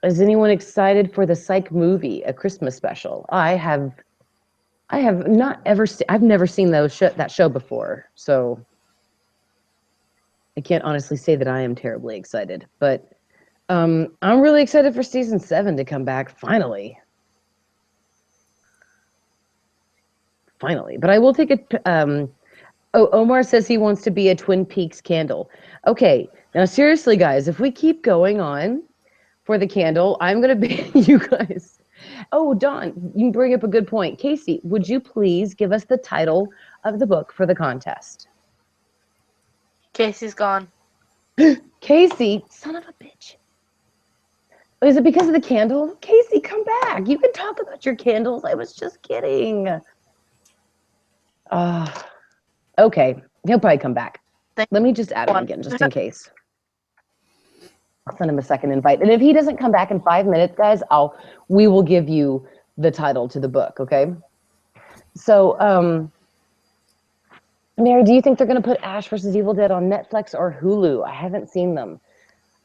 Is anyone excited for the Psych movie, a Christmas special? I have not ever I've never seen that show before, so I can't honestly say that I am terribly excited. But I'm really excited for season 7 to come back finally. But I will take a Omar says he wants to be a Twin Peaks candle. Okay, now seriously, guys, if we keep going on for the candle, I'm going to be you guys. Oh, Dawn, you bring up a good point. Casey, would you please give us the title of the book for the contest? Casey's gone. Casey, son of a bitch. Is it because of the candle? Casey, come back. You can talk about your candles. I was just kidding. Okay, he'll probably come back. Let me just add him again, just in case. I'll send him a second invite. And if he doesn't come back in 5 minutes, guys, we will give you the title to the book, okay? So, Mary, do you think they're going to put Ash versus Evil Dead on Netflix or Hulu? I haven't seen them.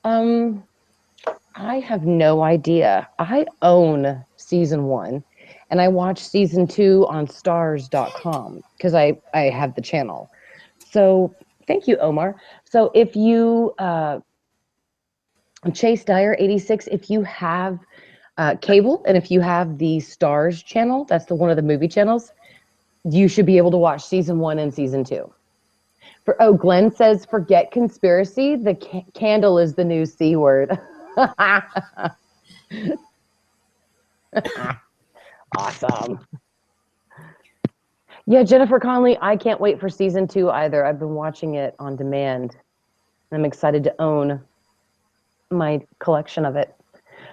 I have no idea. I own season 1, and I watch season 2 on stars.com because I have the channel. So thank you, Omar. So if you, Chase Dyer 86, if you have cable and if you have the Stars channel, that's one of the movie channels, you should be able to watch season 1 and season 2. Glenn says, forget conspiracy. The candle is the new C word. Awesome. Yeah, Jennifer Connelly, I can't wait for season 2 either. I've been watching it on demand. I'm excited to own my collection of it.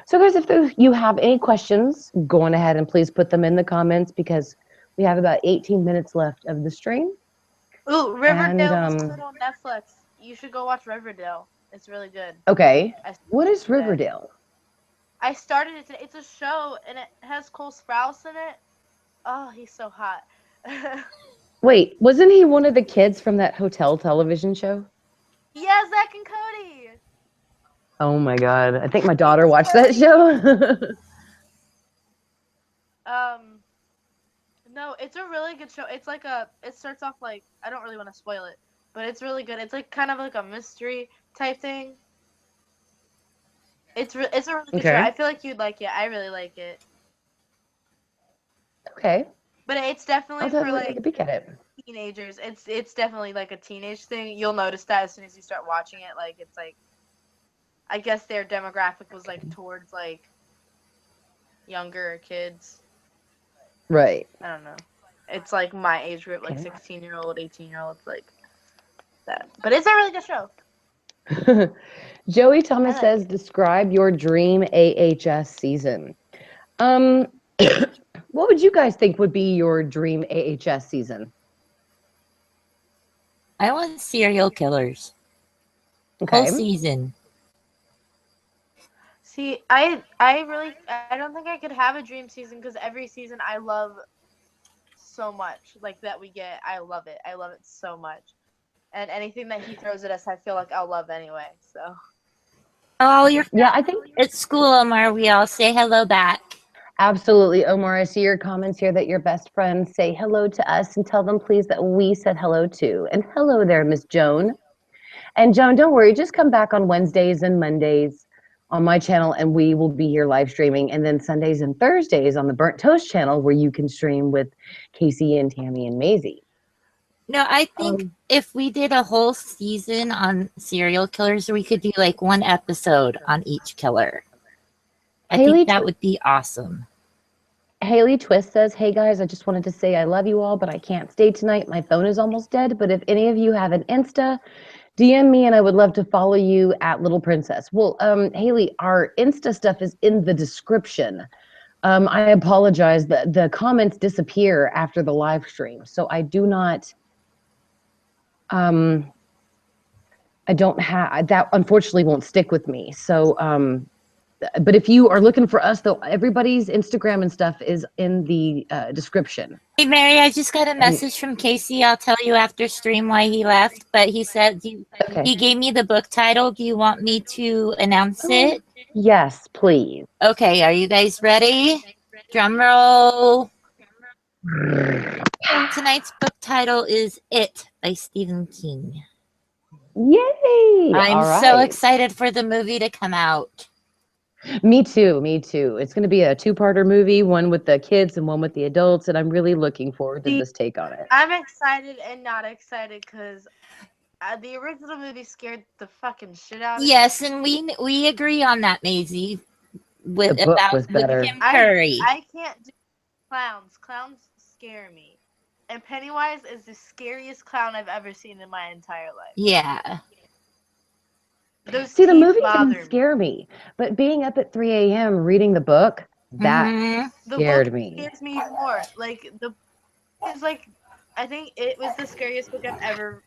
So guys, if you have any questions, go on ahead and please put them in the comments because we have about 18 minutes left of the stream. Ooh, Riverdale is good on Netflix. You should go watch Riverdale. It's really good. Okay. What is Riverdale? I started it today. It's a show, and it has Cole Sprouse in it. Oh, he's so hot. Wait, wasn't he one of the kids from that hotel television show? Yeah, Zach and Cody. Oh my God. I think my daughter watched that show. No, it's a really good show. It's like it starts off like, I don't really want to spoil it, but it's really good. It's like kind of like a mystery type thing. It's a really good show. I feel like you'd like it. I really like it. Okay. But it's definitely for like take a peek at it. Teenagers. It's definitely like a teenage thing. You'll notice that as soon as you start watching it. Like it's like, I guess their demographic was like towards like younger kids. Right. I don't know. It's like my age group, like 16-year-old, 18-year-olds, like that. But it's a really good show. Joey Thomas says, describe your dream AHS season. What would you guys think would be your dream AHS season? I want serial killers. Okay. Whole season. See, I don't think I could have a dream season because every season I love so much. Like that we get, I love it. I love it so much. And anything that he throws at us, I feel like I'll love anyway. So. Oh, you're I think at school, Omar. We all say hello back. Absolutely, Omar. I see your comments here that your best friends say hello to us and tell them, please, that we said hello too. And hello there, Miss Joan. And Joan, don't worry, just come back on Wednesdays and Mondays on my channel and we will be here live streaming. And then Sundays and Thursdays on the Burnt Toast channel where you can stream with Casey and Tammy and Maisie. No, I think if we did a whole season on serial killers, we could do like one episode on each killer. I think that would be awesome. Haley Twist says, hey guys, I just wanted to say I love you all, but I can't stay tonight. My phone is almost dead. But if any of you have an Insta, DM me and I would love to follow you at Little Princess. Well, Haley, our Insta stuff is in the description. I apologize. The comments disappear after the live stream. So I do not, I don't have, that unfortunately won't stick with me. So, but if you are looking for us, though, everybody's Instagram and stuff is in the description. Hey, Mary, I just got a message from Casey. I'll tell you after stream why he left, but he said he gave me the book title. Do you want me to announce it? Yes, please. Okay, are you guys ready? Drum roll. Tonight's book title is It by Stephen King. Yay! I'm so excited for the movie to come out. Me too. It's going to be a two-parter movie, one with the kids and one with the adults, and I'm really looking forward to this take on it. I'm excited and not excited because the original movie scared the fucking shit out of me. Yes, and we agree on that, Maisie. The book was better. With Tim Curry. I can't do clowns. Clowns scare me. And Pennywise is the scariest clown I've ever seen in my entire life. Yeah. See, the movie didn't scare me, but being up at 3 a.m. reading the book, that scared me. The book scares me even more. Like, I think it was the scariest book I've ever,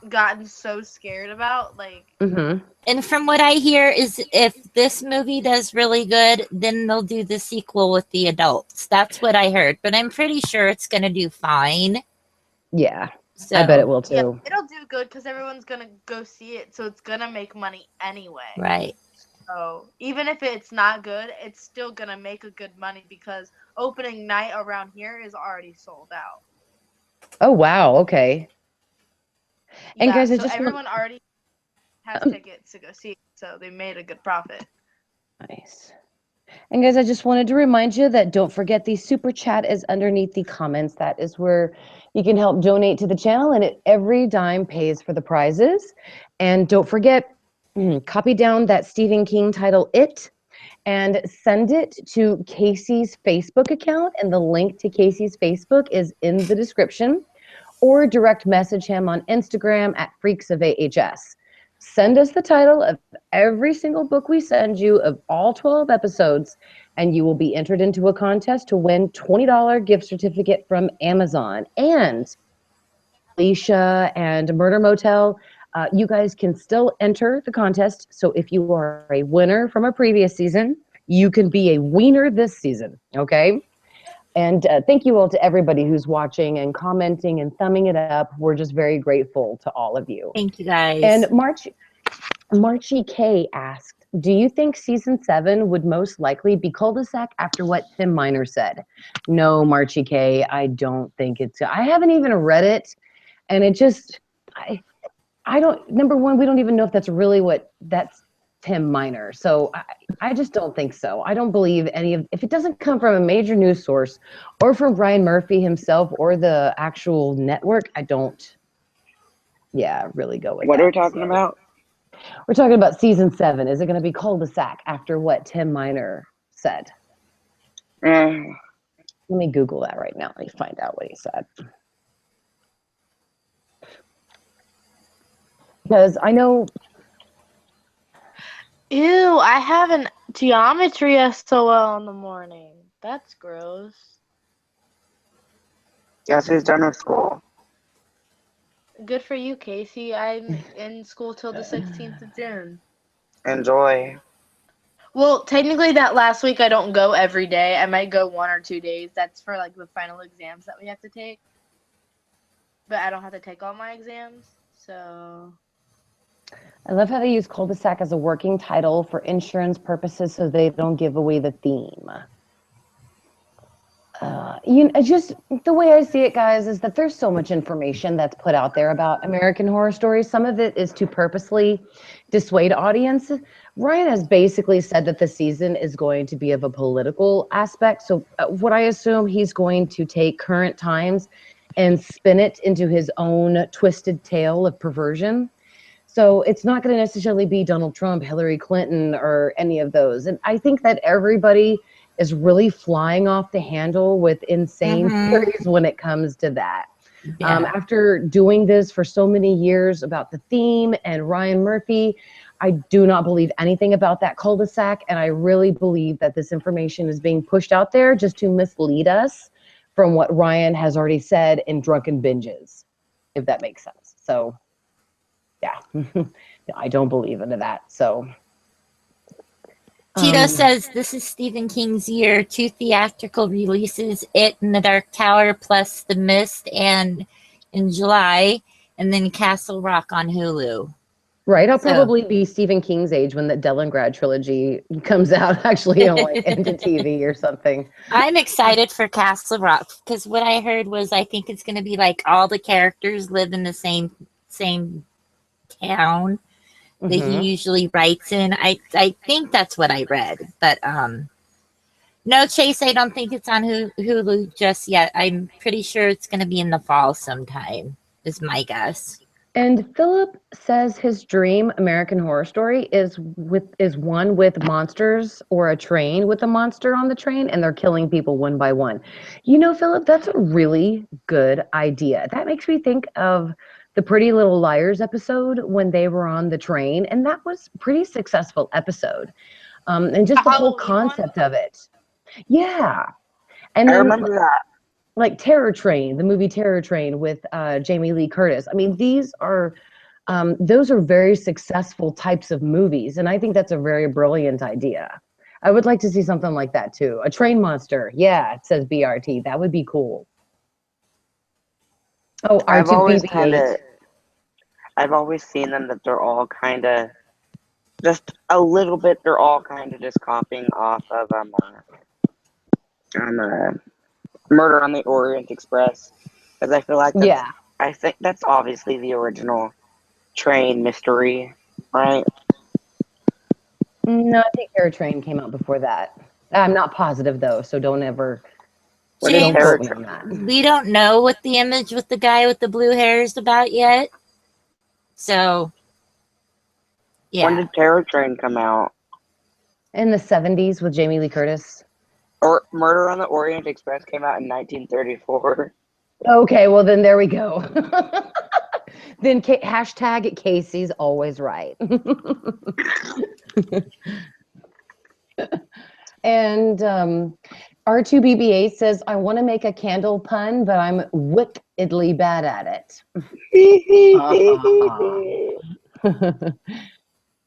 gotten so scared about. And from what I hear is if this movie does really good, then they'll do the sequel with the adults. That's what I heard, but I'm pretty sure it's going to do fine. Yeah. So, I bet it will too. Yeah, it'll do good because everyone's gonna go see it, so it's gonna make money anyway. Right. So even if it's not good, it's still gonna make a good money because opening night around here is already sold out. Oh wow! Okay. And guys, so everyone already has tickets to go see it, so they made a good profit. Nice. And guys, I just wanted to remind you that don't forget the super chat is underneath the comments. That is where you can help donate to the channel, and every dime pays for the prizes. And don't forget, copy down that Stephen King title, It, and send it to Casey's Facebook account. And the link to Casey's Facebook is in the description, or direct message him on Instagram at Freaks of AHS. Send us the title of every single book we send you of all 12 episodes, and you will be entered into a contest to win $20 gift certificate from Amazon. And Alicia and Murder Motel, you guys can still enter the contest. So if you are a winner from a previous season, you can be a wiener this season, okay? And thank you all to everybody who's watching and commenting and thumbing it up. We're just very grateful to all of you. Thank you, guys. And Marchie K asked, do you think season 7 would most likely be cul-de-sac after what Tim Miner said? No, Marchie K, I don't think it's. I haven't even read it. And it just, I don't, number one, we don't even know if that's really that's Tim Miner. So I just don't think so. I don't believe if it doesn't come from a major news source or from Brian Murphy himself or the actual network, I don't, really go with What are we talking about? We're talking about season 7. Is it going to be cul-de-sac after what Tim Miner said? Let me Google that right now. Let me find out what he said. Because I know. Ew, I have an geometry SOL in the morning. That's gross. Guess who's done with school? Good for you, Casey. I'm in school till the 16th of June. Enjoy. Well, technically that last week I don't go every day. I might go 1 or 2 days. That's for the final exams that we have to take. But I don't have to take all my exams, so. I love how they use cul-de-sac as a working title for insurance purposes so they don't give away the theme. Just the way I see it, guys, is that there's so much information that's put out there about American Horror Stories. Some of it is to purposely dissuade audience. Ryan has basically said that the season is going to be of a political aspect. So, what I assume he's going to take current times and spin it into his own twisted tale of perversion. So it's not going to necessarily be Donald Trump, Hillary Clinton, or any of those. And I think that everybody is really flying off the handle with insane theories when it comes to that. Yeah. After doing this for so many years about the theme and Ryan Murphy, I do not believe anything about that cul-de-sac. And I really believe that this information is being pushed out there just to mislead us from what Ryan has already said in Drunken Binges, if that makes sense. So yeah, I don't believe into that. So Tito says this is Stephen King's year. 2 theatrical releases: It and the Dark Tower, plus The Mist, and in July, and then Castle Rock on Hulu. Right, I'll probably be Stephen King's age when the Dellengrad trilogy comes out, actually, on like into TV or something. I'm excited for Castle Rock because what I heard was I think it's going to be like all the characters live in the same town that he usually writes in. I think that's what I read, but no, Chase, I don't think it's on Hulu just yet. I'm pretty sure it's going to be in the fall sometime, is my guess. And Philip says his dream American Horror Story is one with monsters or a train with a monster on the train, and they're killing people one by one. Philip, that's a really good idea. That makes me think of the Pretty Little Liars episode when they were on the train, and that was a pretty successful episode. And just the whole concept of it. Yeah. And I then, remember that. like Terror Train, the movie Terror Train with Jamie Lee Curtis. I mean, those are very successful types of movies, and I think that's a very brilliant idea. I would like to see something like that too. A train monster. Yeah, it says BRT. That would be cool. Oh, I've always R2BB8. I've always seen them that they're all kind of just a little bit. They're all kind of just copying off of Murder on the Orient Express, because I feel like I think that's obviously the original train mystery, right? No, I think Terror Train came out before that. I'm not positive though, so don't ever James, quote me on that. We don't know what the image with the guy with the blue hair is about yet. So, yeah. When did Terror Train come out? In the 70s with Jamie Lee Curtis. Or Murder on the Orient Express came out in 1934. Okay, well then there we go. Then hashtag Casey's always right. And R2BB8 says, I want to make a candle pun, but I'm wickedly bad at it.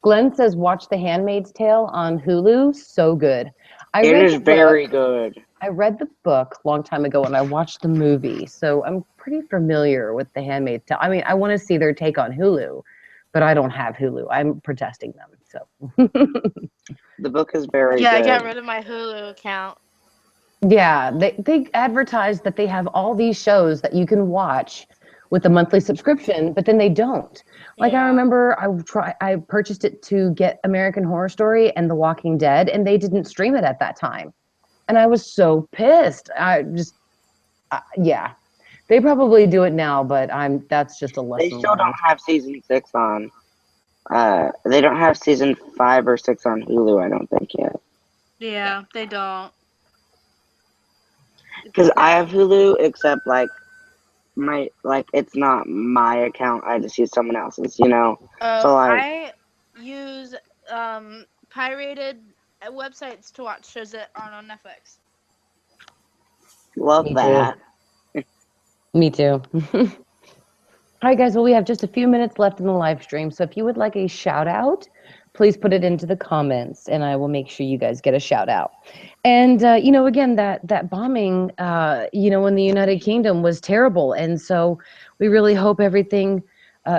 Glenn says, watch The Handmaid's Tale on Hulu. So good. It is very good. I read the book a long time ago and I watched the movie. So I'm pretty familiar with The Handmaid's Tale. I mean, I want to see their take on Hulu, but I don't have Hulu. I'm protesting them. So the book is very good. Yeah, I got rid of my Hulu account. Yeah, they advertise that they have all these shows that you can watch with a monthly subscription, but then they don't. Like I remember I purchased it to get American Horror Story and The Walking Dead, and they didn't stream it at that time. And I was so pissed. Yeah. They probably do it now, but that's just a lesson. They still don't have season 6 on. They don't have season 5 or 6 on Hulu, I don't think yet. Yeah, they don't. Because I have Hulu, except it's not my account. I just use someone else's, So I use pirated websites to watch shows that aren't on Netflix. Love that. Me too. All right, guys. Well, we have just a few minutes left in the live stream. So if you would like a shout out, please put it into the comments and I will make sure you guys get a shout out. And, again, that bombing, in the United Kingdom was terrible. And so we really hope everything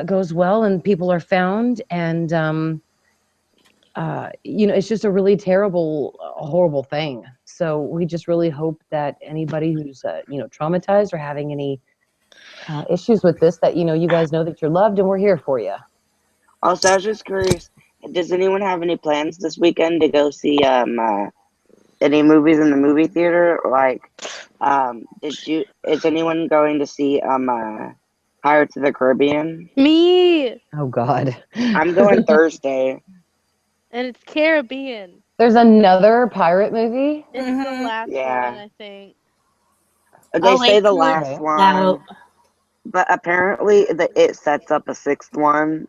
goes well and people are found. And it's just a really terrible, horrible thing. So we just really hope that anybody who's, traumatized or having any issues with this, that, you guys know that you're loved and we're here for you. Also, I was just curious, does anyone have any plans this weekend to go see any movies in the movie theater? Like, is anyone going to see Pirates of the Caribbean? Me, Oh, God. I'm going Thursday. and it's Caribbean. There's another pirate movie? It's the Mhm. last Yeah. one, I think. They say wait the till last it's one, out. but apparently it sets up a sixth one.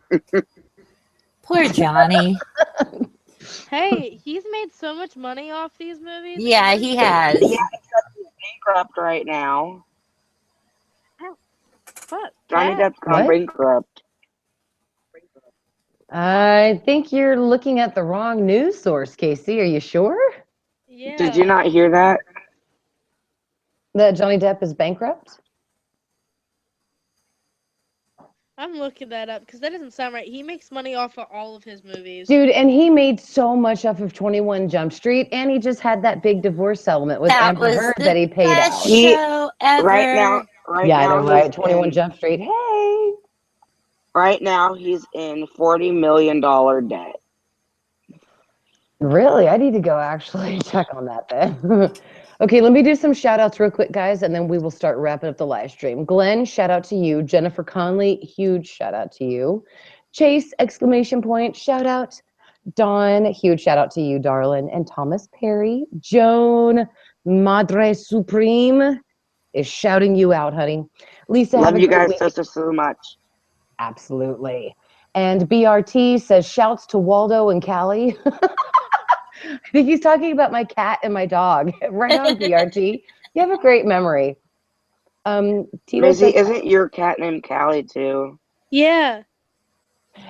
Poor Johnny. Hey, he's made so much money off these movies. Yeah, and he they're has. Yeah, except he's bankrupt right now. Fuck, Johnny Cat. Depp's gone What? bankrupt. I think you're looking at the wrong news source, Casey. Are you sure Yeah. Did you not hear that? that Johnny Depp is bankrupt? I'm looking that up because that doesn't sound right. He makes money off of all of his movies. Dude, and he made so much off of 21 Jump Street, and he just had that big divorce settlement with That Amber was Heard the that he paid best out. He show right now, ever. Yeah, I know, he's right? 21 in Jump Street. Hey! right now he's in $40 million debt. Really? I need to go actually check on that then. Okay, let me do some shout outs real quick, guys, and then we will start wrapping up the live stream. Glenn, shout out to you. Jennifer Conley, huge shout out to you. Chase, exclamation point, shout out. Dawn, huge shout out to you, darling. And Thomas Perry. Joan, Madre Supreme, is shouting you out, honey. Lisa, have Love a you great guys week. so much. Absolutely. And BRT says shouts to Waldo and Callie. I think he's talking about my cat and my dog. Right on, BRT. You have a great memory. Tito Maisie, says, isn't your cat named Callie too? Yeah.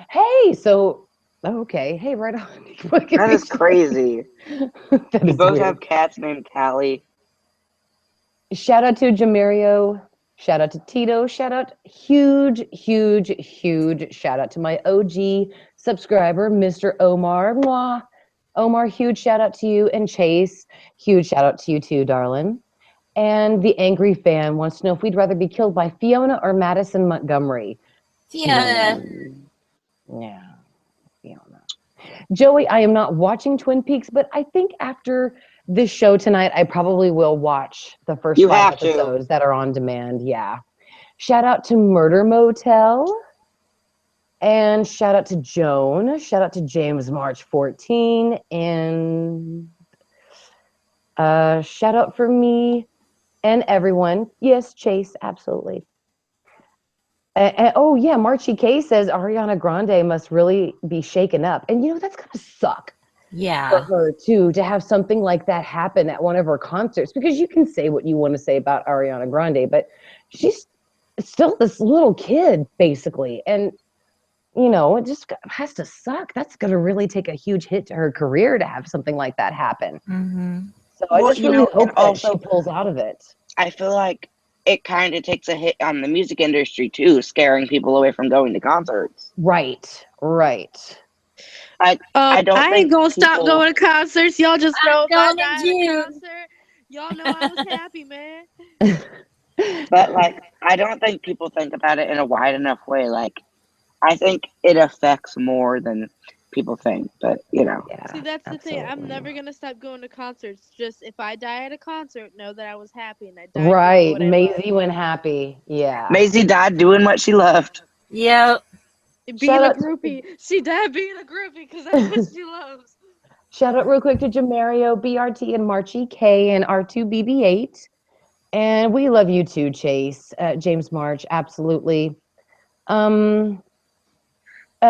hey, so, okay. Hey, right on. Look at That is each other. crazy. That We is both weird. have cats named Callie. Shout out to Jamario. Shout out to Tito. Shout out, huge, huge, huge shout out to my OG subscriber, Mr. Omar. Mwah. Omar, huge shout out to you. And Chase, huge shout out to you too, darling. And the angry fan wants to know if we'd rather be killed by Fiona or Madison Montgomery. Fiona. Yeah, Fiona. Joey, I am not watching Twin Peaks, but I think after this show tonight, I probably will watch the first You 5 have to. episodes that are on demand. Yeah. Shout out to Murder Motel. And shout out to Joan. Shout out to James March 14. And shout out for me and everyone. Yes, Chase, absolutely. Oh, yeah, Marchie K says Ariana Grande must really be shaken up. And, that's going to suck for Yeah. her, too, to have something like that happen at one of her concerts. Because you can say what you want to say about Ariana Grande, but she's still this little kid, basically. And, it just has to suck. That's going to really take a huge hit to her career to have something like that happen. Mm-hmm. So I Well, just really hope and that also, she pulls out of it. I feel like it kind of takes a hit on the music industry too, scaring people away from going to concerts. Right. I don't I think ain't gonna stop people- going to concerts. Y'all just know if I going in die at a June. concert, y'all know I was happy, man. But I don't think people think about it in a wide enough way. I think it affects more than people think. But Yeah, See, that's the thing. I'm absolutely. never gonna stop going to concerts. Just if I die at a concert, know that I was happy and I died Right, doing what I Maisie love. when happy. Yeah. Maisie died doing what she loved. Yep. Being Shout a out to- groupie. She died being a groupie because that's what she loves. Shout out real quick to Jamario, BRT, and Marchie K, and R2BB8. And we love you too, Chase. James March, absolutely.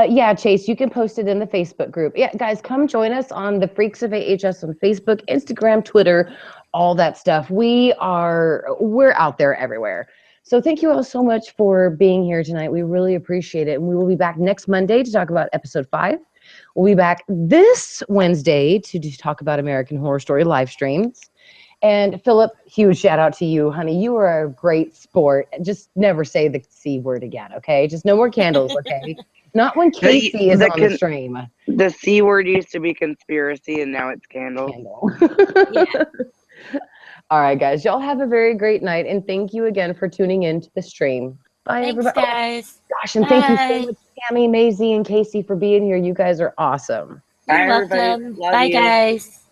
Yeah, Chase, you can post it in the Facebook group. Yeah, guys, come join us on the Freaks of AHS on Facebook, Instagram, Twitter, all that stuff. We're out there everywhere. So thank you all so much for being here tonight. We really appreciate it. And we will be back next Monday to talk about episode 5. We'll be back this Wednesday to talk about American Horror Story live streams. And Philip, huge shout out to you, honey. You are a great sport. Just never say the C word again, okay? Just no more candles, okay? Not when Casey is the on the stream. The C word used to be conspiracy, and now it's candle. Yeah. All right, guys. Y'all have a very great night, and thank you again for tuning in to the stream. Bye, Thanks, everybody. guys. Gosh, and thank you so Bye. much, Tammy, Maisie, and Casey for being here. You guys are awesome. You're Bye, everybody. welcome. Love Bye, you. guys.